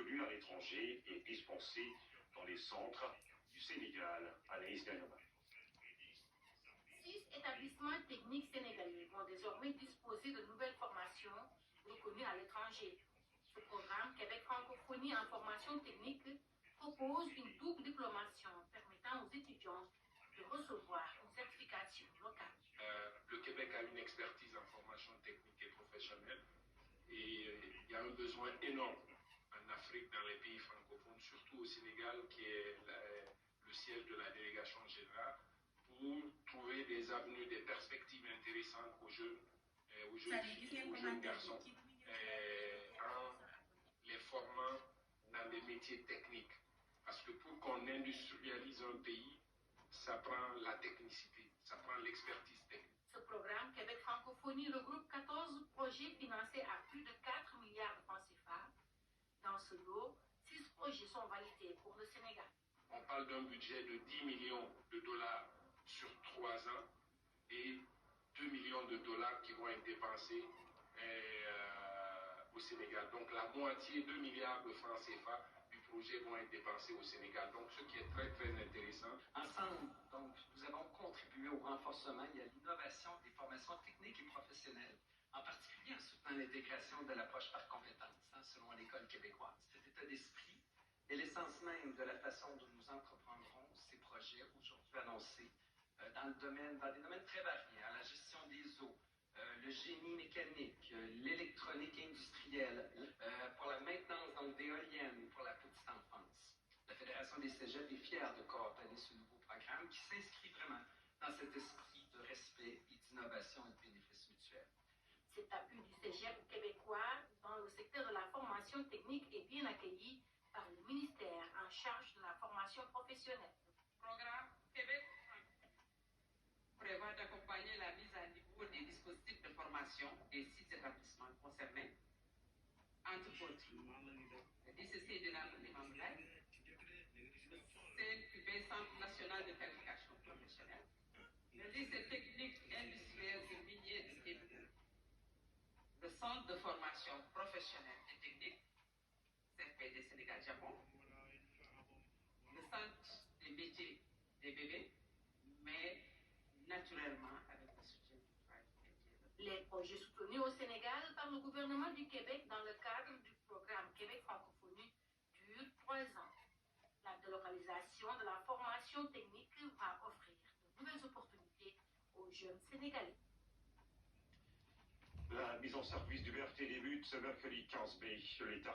tenue à l'étranger et dispensée dans les centres du Sénégal. Anaïs Gagnoba. 6 établissements techniques sénégalais vont désormais disposer de nouvelles formations reconnues à l'étranger. Ce programme Québec Francophonie en formation technique propose une double diplomation permettant aux étudiants de recevoir une certification locale. Le Québec a une expertise en formation technique et professionnelle et il y a un besoin énorme en Afrique, dans les pays francophones, surtout au Sénégal qui est le siège de la délégation générale, pour trouver des avenues, des perspectives intéressantes aux jeunes filles, aux jeunes garçons, en les formant dans des métiers techniques. Parce que pour qu'on industrialise un pays, ça prend la technicité, ça prend l'expertise technique. Ce programme Québec Francophonie regroupe 14 projets financés à plus de 4 milliards de francs CFA. Dans ce lot, 6 projets sont validés pour le Sénégal. On parle d'un budget de 10 millions de dollars sur 3 ans et 2 millions de dollars qui vont être dépensés au Sénégal. Donc la moitié, 2 milliards de francs CFA du projet vont être dépensés au Sénégal. Donc ce qui est très très intéressant. Ensemble, donc, nous avons contribué au renforcement et à l'innovation des formations techniques et professionnelles, en particulier en soutenant l'intégration de l'approche par compétences, selon l'école québécoise. Cet état d'esprit est l'essence même de la façon dont nous entreprendrons ces projets aujourd'hui annoncés dans des domaines très variés, la gestion des eaux, le génie mécanique, l'électronique industrielle, pour la maintenance d'éoliennes pour la petite enfance. La Fédération des cégeps est fière de coordonner ce nouveau programme qui s'inscrit vraiment dans cet esprit de respect et d'innovation et de bénéfices mutuels. Cet appui du cégep québécois dans le secteur de la formation technique est bien accueilli par le ministère en charge de la formation professionnelle. Le programme Québec prévoit d'accompagner la mise à niveau des dispositifs de formation des 6 établissements concernés, entre autres le DCC de Limamou-Laye, le CNQB, Centre national de qualification professionnelle, le lycée technique industriel et minier de Québec, le Centre de formation professionnelle et technique, CFPD Sénégal-Japon, le Centre des métiers des bébés, mais naturellement avec le soutien du travail. Les projets soutenus au Sénégal par le gouvernement du Québec dans le cadre du programme Québec Francophonie durent 3 ans. La délocalisation de la formation technique va offrir de nouvelles opportunités aux jeunes Sénégalais. La mise en service du BRT débute ce mercredi 15 mai. L'État